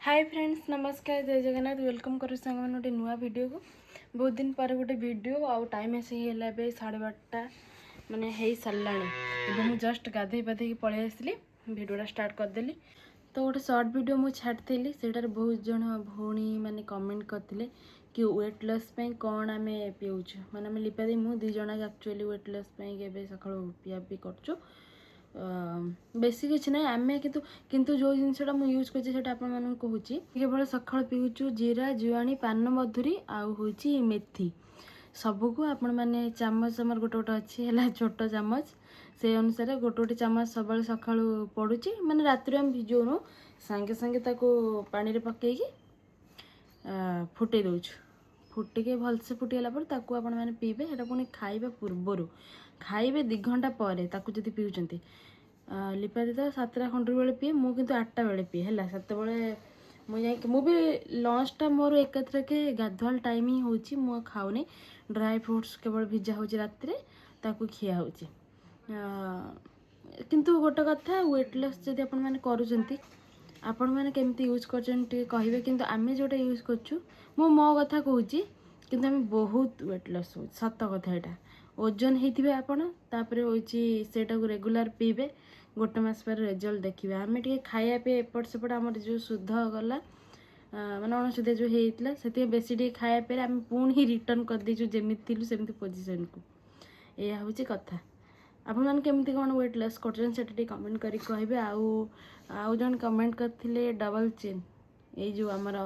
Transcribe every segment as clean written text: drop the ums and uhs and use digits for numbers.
Hi friends नमस्कार जय Jagannath welcome करो सांग गोटे नुआ वीडियो को बहुत दिन पर गोटे वीडियो आउ टाइम ऐसे ही है 12:30 माने है सारा मुझे जस्ट गाधे पाधे पलि आसली वीडियोटा स्टार्ट करदेली। तो गोटे सर्ट वीडियो मुझे छाड़ी सेटार बहुत जन भौणी मैंने कमेंट करते कि वेट लॉस कौन आम पीऊँ माने आम लिपा दी मुझे दिज एक्चुअली वेट लॉस सका पिया पी कर बेसी किसी ना आम किंतु जो जिनसा मुझे यूज कर कहूँ केवल सका पीऊँ जीरा जुआणी पान मधुरी आउ मेथी सबको आपण मैंने चामच आमर गोटे गोटे अच्छी है छोट चामच से अनुसार गोटे गोटे चामच सब सका पड़ुची माने रात आम भिजौनु सांगे सांगे पानी पकई फुटे दौचु फुटिके भलसे फुटीगला मैंने पीबे सेटा पुणी खाइबा पूर्वर खाइबे 2 घंटा पर जब पीउचंती लिपा दी तो 7टा खंड बेले पीए मु किंतु 8टा बेले पीए है से मुझे लंचटा मोर एकत्र के गाधुआल टाइम ही होची मु खाऊनी ड्राई फ्रूट्स केवल भिजा हो रात खिया हो किंतु गोटे कथा वेट लॉस जदि आपण मैंने करूचंती आपण मैंने केमती यूज करछंती कहिबे किंतु आमे जोटा यूज करछु मो मो कथा कहूची किंतु आमे बहुत वेट लॉस हो सत कथा एटा ओजन होइथिबे आपण तापरे होची सेटा को रेगुलर पीबे गोटे मास पर रिजल्ट देखिए आम टे खाया पे एपट सेपट आम जो शुद्ध गला माने अणुशुद्ध जो होता से बेसी टे खाया पे आम पुणी रिटर्न कर देचु जमी थिलु सेमती पोजिशन को यह हूँ कथा आपण मैंने केमती कौन वेट लॉस कर कमेंट करी कहे आउ जन कमेंट करथिले डबल चिन ये जो आमर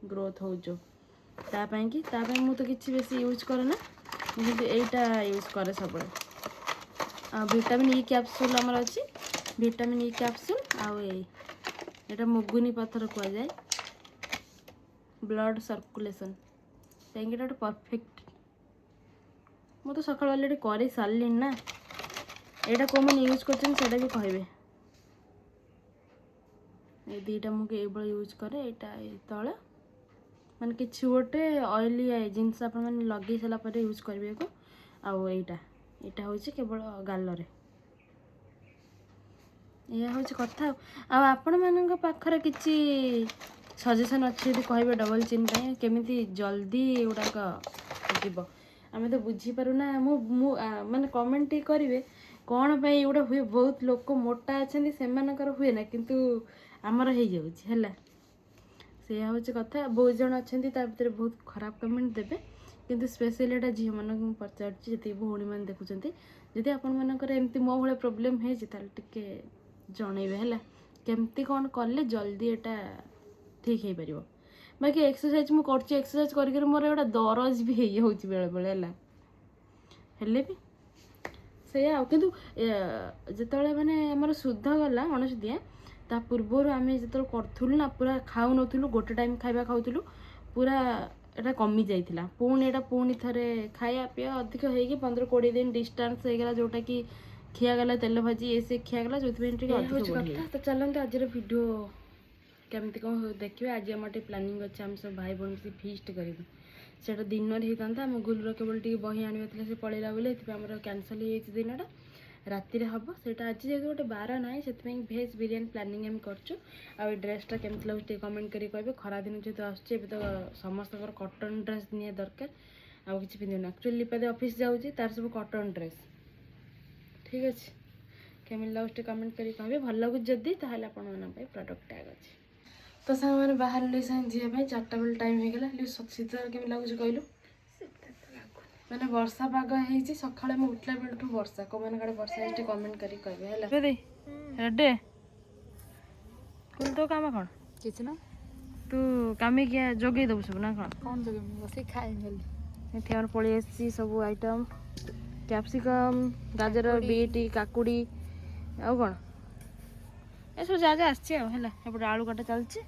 ग्रोथ हो जो तापाई कि मु तो किसी बेसी यूज करना मुझे यहीटा यूज करे सब विटामिन ई कैप्सूल आमर अच्छी विटामिन ई कैप्सूल आउ मुगुनी पत्थर कह जाए ब्लड सर्कुलेशन कहीं परफेक्ट मु तो सकाल अलरेडी कर सारे ना यहाँ कौन मैंने यूज कर भी कहे ये दुईटा मुझे ये यूज करे यहाँ तले माने किसी गोटे ऑयली जिनस आप लगे सारापर यूज करेंगे को आउ यहाँ हूँ केवल गालरे यह हूँ कथा आपण मान पाखर कि सजेसन अच्छे कहे डबल चिन केमी जल्दी गुड़ाक जीव आम तो बुझीपारूना माने कमेंट करेंगे कौन पाई एगुड़ा हुए बहुत लोक मोटा अच्छा से हुए ना किंतु आमर हो जाए से हूँ कथा बहुत जन अच्छा भर बहुत खराब कमेंट देवे किंतु स्पेशली एटा झील मान पचार जी भौणी मैंने देखुं जदि आपर एमती मो भाई प्रोब्लेम है टे जनइबे है केमती कौन कले जल्दी एटा ठीक हो पार बाकी एक्सरसाइज मुझे एक्सरसाइज कर मोर एटा दरज भी हो बेले बेले हेले भी से किंतु जिते माने आमर शुद्ध गला अणुशुद्धिया ता पूर्वर आम जो करूँ ना पूरा खाऊ नु गोटे टाइम खाଇବା खाऊलु पूरा एटा कमी जाइथिला पुणी एटा पुणी थरे खाया पिया अधिक होगी 15-20 दिन डिस्टेंस हो गला जोटा कि खियागला तेल भाजी ये से खियागला जो कथा तो चलते आज वीडियो केमती कौन देखिए आज आम प्लानिंग अच्छे आम सब भाई बहन से फीस्ट करूँ से दिन होता आम गुलुर केवल टी बही आने से पलैला बोले आम कैनसल हो दिनटा राति हम से आज जेहतु गोटे बार ना से भेज बिरियानी प्लानिंग आम कर ड्रेसटा केमती लगे कमेंट करें कहे खरा दिन जेहतु आसुचे तो समस्त कटन ड्रेस नि दरकार आउ कि पिंधुन एक्चुअली लिपादे ऑफिस जाऊँगी तार सब कटन ड्रेस ठीक अच्छे केमी लगे कमेंट करें कहे भल लगुच जदि ताल प्रडक्ट टैग अच्छे तो सांग मैंने बाहर ली जीवाई 4टा बेल टाइम हो गला शीत केमी लगुच कहलु मैंने वर्षा पाग है सका उठला बेलू वर्षा कौ मैंने कड़े वर्षा है कमेंट करी कहे रेडे तो काम कौन किसी ना तू कमी क्या जोगे दबु सब ना कौन जगह बस खाए पलि आसी सब आइटम कैप्सिकम गाजर बीट काकुड़ी आउ कौन ये सब जहाँ जहाँ आसपटे आलू काटा चलती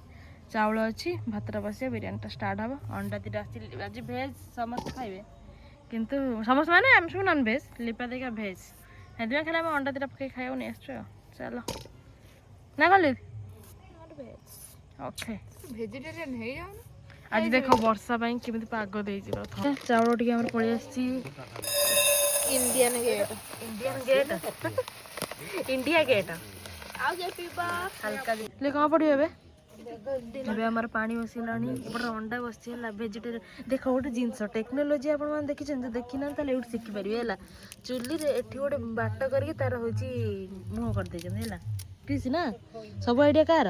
चाउल अच्छी भातटा बसिया बिरियानीटा स्टार्ट हम अंडा 2टा आज भेज समस्त खाइबे किंतु समस्त माने आम सब नॉन भेज लिपा देखा भेज हेदिन खाली आम अंडा 2टा पकई खाइबो नहीं आसछु चलो ना कल ओके वेजिटेरियन है यार आज देखो वर्षा पाई केमिति पाग देई प्रथम चाउल टिके हमर पळि आसी इंडियन गेट इंडिया गेट आ जे पीबा हल्का ले कहां पड़ियो बे ଏବେ ଆମର ପାଣି ବସିଲାଣି ଏପଟେ ଅଣ୍ଡା ବସିଛି ହେଲା ଭେଜିଟେରିଆନ ଦେଖ ଗୋଟେ ଜିନିଷ ଟେକ୍ନୋଲୋଜି ଆପଣମାନେ ଦେଖିଛନ୍ତି ଦେଖିନାହାନ୍ତି ତାହେଲେ ଏଇଠି ଶିଖିପାରିବେ ହେଲା ଚୁଲିରେ ଏଠି ଗୋଟେ ବାଟ କରିକି ତାର ହେଉଛି ମୁହଁ କରିଦେଇଛନ୍ତି ହେଲା ପିସି ନା ସବୁ ଆଇଡ଼ିଆ କାହାର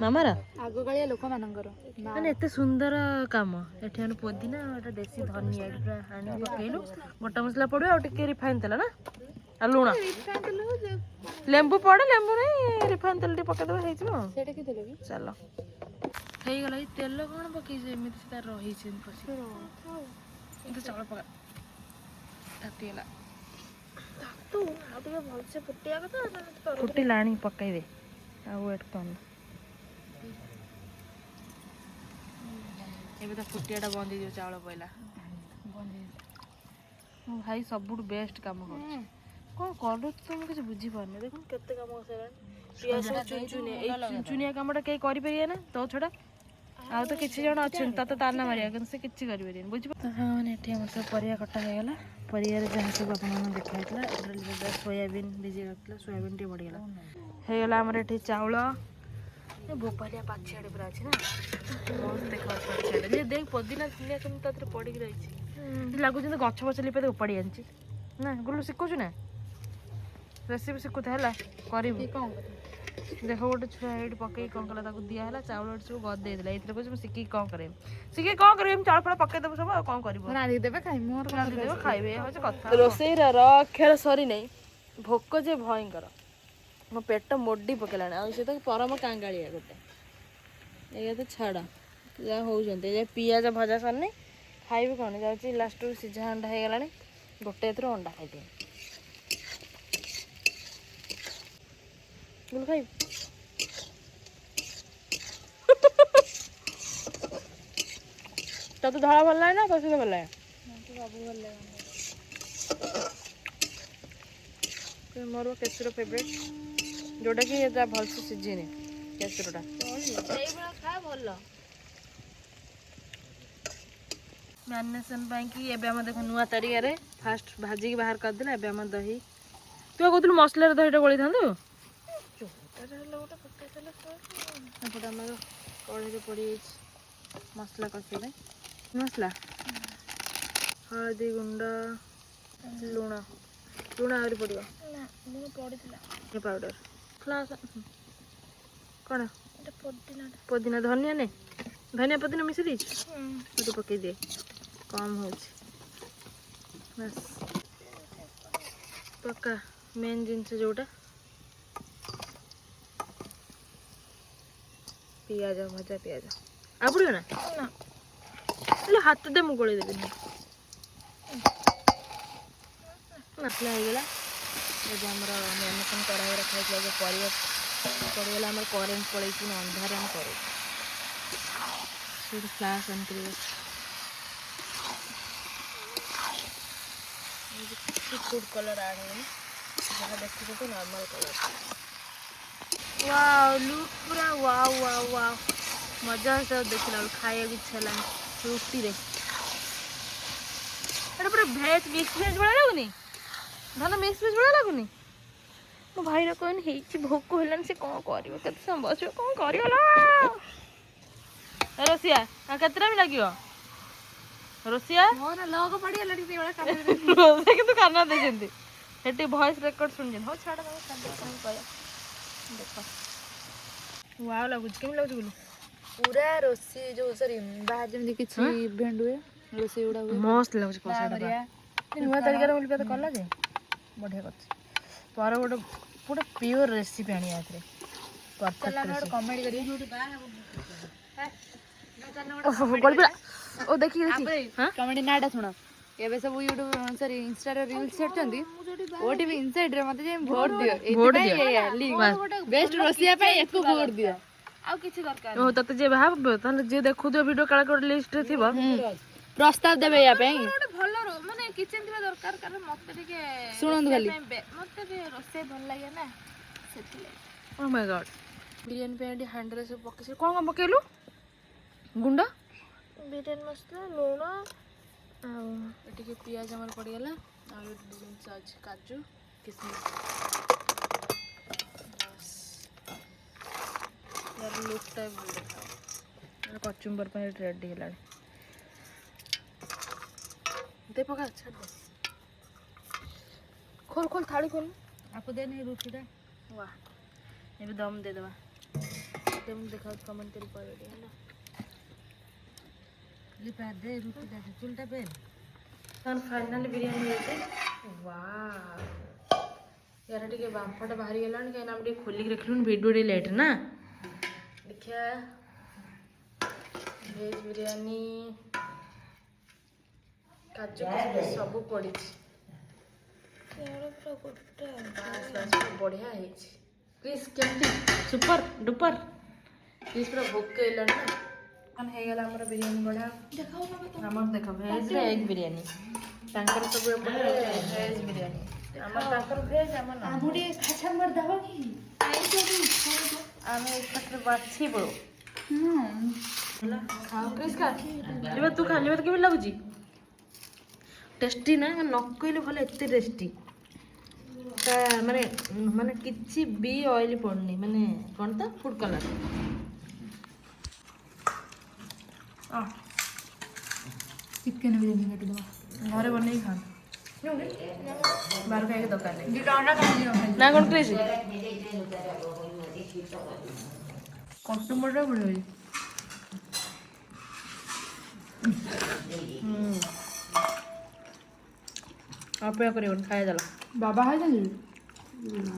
ମାମାର ଆଗକାଳିଆ ଲୋକମାନଙ୍କର ମାନେ ଏତେ ସୁନ୍ଦର କାମ ଏଠି ଆମେ ପୋଦିନା ଏଟା ଦେଶୀ ଧନିଆ ପୁରା ଆଣି ପକେଇଲୁ ଗୋଟା ମସଲା ପଡ଼ିବ ଆଉ ଟିକେ ରିଫାଇନ୍ ତେଲ ନା ଆଉ ଲୁଣ ଲେମ୍ବୁ ପଡ଼େ ଲେମ୍ବୁ ନାହିଁ ରିଫାଇନ୍ ତେଲ ଟିକେ ପକେଇଦେବା ହେଇଯିବ ଆଉ ସେଇଟା କି ଦେଲେ କି ଚାଲ ହେଇଗଲା ଏଇ ତେଲ କ'ଣ ପକେଇଛି ଏମିତି ତାର ରହିଛି କିନ୍ତୁ ଚାଉଳ ପକା ତାତିଗଲା ଆଉ ଟିକେ ଭଲସେ ଫୁଟିବା କଥା ଫୁଟିଲାଣି ପକେଇଦେ ଆଉ ୱେଟ୍ କର ଏବେ ତ ଫୁଟିଆଟା ବନ୍ଦ ହେଇଯିବ ଚାଉଳ ପଇଲା ମୋ ଭାଇ ସବୁଠୁ ବେଷ୍ଟ କାମ କରୁଛି କ'ଣ କରୁଛି ତ ମୁଁ କିଛି ବୁଝିପାରୁନି ଦେଖୁନ କେତେ କାମ କରିସାରିଲାଣି ପିଆଜ ଚୁନଚୁନିଆ ଏଇ ଚୁନଚୁନିଆ କାମଟା କେହି କରିପାରିବେ ନା ତୋ ଛଡ଼ା ଆଉ ତ କିଛି ଜଣ ଅଛନ୍ତି ତତେ ତାନା ମାରିବା କିନ୍ତୁ ସେ କିଛି କରିପାରିବେନି ବୁଝିପାରୁଛ ମାନେ ଏଠି ଆମର ସବୁ ପରିବା କଟା ହେଇଗଲା ପରିବାରେ ଯାହା ସବୁ ଆପଣଙ୍କୁ ଦେଖା ହେଇଥିଲା ସୋୟାବିନ୍ ଭିଜେଇ ରଖିଥିଲା ସୋୟାବିନ୍ ଟିକେ ବଢ଼ିଗଲା ହେଇଗଲା ଆମର ଏଠି ଚାଉଳ ବୋପାଲିଆ ପାଛିଆଡ଼େ ପୁରା ଅଛି ନା ବହୁତ ଦେଖାଉଛି ପାଛିଆଡ଼େ ଦେଖ ପୋଦିନା ଧନିଆ କେମିତି ତା ଦେହରେ ପଡ଼ିକି ରହିଛି ଲାଗୁଛି ଯେମିତି ଗଛ ଫଛ ଲିପେ ଉପାଡ଼ି ଆଣିଛି ନା ଗୁଲୁ ଶିଖୁଛୁ ନା ରେସିପି ଶିଖୁଥା ହେଲା କରିବୁ ଦେଖ ଗୋଟେ ଛୁଆ ଏଇଠି ପକେଇକି କ'ଣ କଲା ତାକୁ ଦିଆହେଲା ଚାଉଳ ଏଠି ସବୁ ଗଦେଇ ଦେଲା ଏଇଥିରେ କହୁଛି ମୁଁ ଶିଖିକି କ'ଣ କରିବି ଶିଖିକି କ'ଣ କରିବି ଚାଉଳ ଫଳ ପକେଇଦେବୁ ସବୁ ଆଉ କ'ଣ କରିବୁ ଦେବେ ଖାଇବି ମୋର ଦେବେ ଖାଇବେ ଏ ହେଉଛି କଥା ରୋଷେଇର ଖେଳ ସରିନାହିଁ ଭୋକ ଯେ ଭୟଙ୍କର ମୋ ପେଟ ମୋଡ଼ି ପକେଇଲାଣି ଆଉ ସେ ତ ପରମ କାଙ୍ଗାଳିଆ ଗୋଟେ ଏଇଆ ତ ଛାଡ଼ ଯାହା ହେଉଛନ୍ତି ଏ ପିଆଜ ଭଜା ସରିନି ଖାଇବି କ'ଣ ଯାଉଛି ଲାଷ୍ଟକୁ ସିଝା ଅଣ୍ଡା ହେଇଗଲାଣି ଗୋଟେ ଏଥିରୁ ଅଣ୍ଡା ଖାଇଦିଏ ବୁଲ ଖାଇବି ତତେ ଧଳା ଭଲ ଲାଗେ ନା କଷିତ ଭଲ ଲାଗେ ସବୁ ଭଲ ଲାଗେ ମୋର କେଶର ଫେଭରେଟ୍ ଯେଉଁଟାକି ଏଟା ଭଲସେ ସିଝିନି କେଶରଟା ସେଇଭଳିଆ ଖା ଭଲ ମ୍ୟାରିନେସନ୍ ପାଇଁକି ଏବେ ଆମ ଦେଖ ନୂଆ ତରିକାରେ ଫାଷ୍ଟ ଭାଜିକି ବାହାର କରିଦେଲେ ଏବେ ଆମ ଦହି ତୁ କହୁଥିଲୁ ମସଲାରେ ଦହିଟା ଗୋଳେଇଥାନ୍ତୁ ଏପଟେ ଆମର କଢ଼େଇରେ ପଡ଼ିଯାଇଛି ମସଲା କଷିଲେ ମସଲା ହଳଦୀ ଗୁଣ୍ଡ ଲୁଣ ଲୁଣ ଆହୁରି ପଡ଼ିବ ଲୁଣ ପଡ଼ିଥିଲା ପାଉଡ଼ର କ'ଣ ପୋଦିନା ଧନିଆ ନେ ଧନିଆ ପୋଦିନା ମିଶେଇ ଦେଇଛୁ ଏଠି ପକେଇ ଦିଏ କମ୍ ହେଉଛି ବାସ୍ ପକା ମେନ୍ ଜିନିଷ ଯେଉଁଟା ପିଆଜ ଭଜା ପିଆଜ ଆଉ ପଡ଼ିବ ନା ହେଲେ ହାତ ଦେ ମୁଁ ଗୋଳେଇ ଦେବିନି ମସଲା ହେଇଗଲା ଏବେ ଆମର ମ୍ୟାରିନେସନ୍ କଢ଼ାଇ ରଖାଯାଇଥିଲା ଯେଉଁ ପରିବା ପଡ଼ିଗଲା ଆମର କରେଣ୍ଟ ପଳେଇଛି ନା ଅନ୍ଧାରେ ଆମେ କରୁ ସେଇଠି ଫ୍ଲାସ୍ ଅନ୍ କରିବ କିଛି ଫୁଡ଼୍ କଲର୍ ଆଡ଼୍ ହେବନି ଯାହା ଦେଖୁଛନ୍ତି ନର୍ମାଲ୍ କଲର୍ ୱାଓ ଲୁକ୍ ପୁରା ୱାଓ ୱାଓ ୱାଓ ମଜା ଆସେ ଦେଖିଲା ବେଳକୁ ଖାଇବାକୁ ଇଚ୍ଛା ହେଲାଣି ରୁଟିରେ ଏଇଟା ପୁରା ଭେଜ୍ ମିକ୍ସ ଭେଜ୍ ଭଳିଆ ଲାଗୁନି ଧାନ ମିକ୍ସ ଭେଜ୍ ଭଳିଆ ଲାଗୁନି ମୋ ଭାଇର କହିନି ହେଇଛି ଭୋକ ହେଲାଣି ସେ କ'ଣ କରିବ କେତେ ସମୟ ବସିବ କ'ଣ କରିବ ରୋଷିଆ ଆଉ କେତେ ଟାଇମ୍ ଲାଗିବ ରୋଷିଆ ରୋଷେଇ କିନ୍ତୁ କାନ ଦେଇଛନ୍ତି ସେଠି ଭଏସ୍ ରେକର୍ଡ ଶୁଣିଛନ୍ତି ହଉ ଛାଡ଼ କହିବା ଦେଖ ୱାଓ ଲାଗୁଛି କେମିତି ଲାଗୁଛି ବୋଲି ପୁରା ରୋଷେଇ ଯୋଉ ସରି ବାହାର ଯେମିତି କିଛି ଇଭେଣ୍ଟ ହୁଏ ରୋଷେଇ ଗୁଡ଼ା ହୁଏ ମସ୍ତ ଲାଗୁଛି କଷାଟା ନୂଆ ତରିକାରେ ବୋଲି ତ କଲା ଯେ ବଢ଼ିଆ କରିଛି ପର ଗୋଟେ ପୁରା ପିଓର ରେସିପି ଆଣିବା ଏଥିରେ ପରଫେକ୍ଟ କମେଡି କରି ଓ ଦେଖିକି କମେଡି ନାଟା ଶୁଣ ଏବେ ସବୁ ୟୁଟ୍ୟୁବ ସରି ଇନଷ୍ଟାରେ ରିଲ୍ସ ଛାଡୁଛନ୍ତି ଓଟିଭି ଇନସାଇଡ୍ ରେ ମତେ ଯାଇ ଭୋଟ ଦିଅ ବେଷ୍ଟ ରୋଷେଇଆ ପାଇଁ ୟାକୁ ଭୋଟ ଦିଅ ଆଉ କିଛି ଦରକାର ଓ ତତେ ଯିଏ ଭାବିବ ତାହେଲେ ଯିଏ ଦେଖୁଥିବ ଭିଡ଼ିଓ କାଳେ ଗୋଟେ ଲିଷ୍ଟରେ ଥିବ ପ୍ରସ୍ତାବ ଦେବେ ୟା ପାଇଁ ଗୋଟେ ଭଲ ମାନେ କିଚେନ ଥିବା ଦରକାର କାରଣ ମତେ ଟିକେ ଶୁଣନ୍ତୁ ଖାଲି ମତେ ବି ରୋଷେଇ ଭଲ ଲାଗେ ନା ସେଥିଲାଗି ଓ ମାଇ ଗଡ୍ ବିରିୟାନୀ ପାଇଁ ଏଠି ହାଣ୍ଡିରେ ସବୁ ପକେଇ କ'ଣ କ'ଣ ପକେଇଲୁ ଗୁଣ୍ଡ ବିରିୟାନୀ ମସଲା ଲୁଣ ଆଉ ଟିକେ ପିଆଜ ଆମର ପଡ଼ିଗଲା ଆଉ ଗୋଟେ ଜିନିଷ ଅଛି କାଜୁ କିସମିସ୍ ତାର ଲୁକ୍ଟା ଭଲ ଦେଖାଅ କଚୁମ୍ବର ପାଇଁ ରେଡି ହେଲାଣି ଦେ ପକା ଛାଡ ଦେ ଖୋଲ ଖୋଲ ଥାଳି ଖୋଲ आपको देनी रुचि टा वाह ଏବେ ଦମ୍ ଦେଇଦେବା କେମିତି ଦେଖାଉଛି କମେଣ୍ଟ କରି କହିବେ ହେଲା लिपा दे रुचि टा चुलटा पे ତାର ଫାଇନାଲି ବିରିୟାନୀ ହେଇଛି ୱାଓ ୟାର ଟିକେ ବାମ୍ଫଟା ବାହାରି ଗଲାଣି କାହିଁକିନା ଆମେ ଟିକେ ଖୋଲିକି ରଖିଲୁଣି ଭିଡ଼ିଓ ଟିକେ ଲେଟ୍ ନା ଦେଖିବା ଭେଜ୍ ବିରିୟାନୀ କାଜୁ କିସମିସ ସବୁ ପଡ଼ିଛି ବାସ୍ ବାସ୍ ପୁରା ବଢ଼ିଆ ହେଇଛି କ୍ରିସ୍ କେମିତି ସୁପର ଡୁପର କ୍ରିସ୍ ପୁରା ଭୋକ ହେଲାଣି ନା ମାନେ ହେଇଗଲା ଆମର ବିରିୟାନୀ ବଢ଼ିଆ ଆମର ଦେଖ ଭେଜ୍ରେ ଏଗ୍ ବିରିୟାନୀ ତାଙ୍କର ସବୁ ଏପଟେ ଭେଜ୍ ବିରିୟାନୀ ଆମର ତାଙ୍କର ଭେଜ୍ ଆମର ଆମେ ଏପଟରେ ବାଛିବୁ ହେଲା ଖାଅ କ୍ରିସ୍ ଖା ଲିବା ତୁ ଖା ଲିବା କେମିତି ଲାଗୁଛି ଟେଷ୍ଟି ନା ମାନେ ନ କହିଲେ ଭଲ ଏତେ ଟେଷ୍ଟି ତା ମାନେ ମାନେ କିଛି ବି ଅଏଲି ପଡ଼ୁନି ମାନେ କ'ଣ ତ ଫୁଡ୍ କଲର୍ चिकन बिरयानी काट दो ଘରେ ବନେଇକି ଖାଆ ବାହାର ଖାଇକି ଦରକାର ନାହିଁ ये अंडा खा लियो ନା କ'ଣ କ୍ରିସ୍ कस्टमर रे बड़े ଅପେକ୍ଷା କରିବନି ଖାଇଦେଲା बाबा है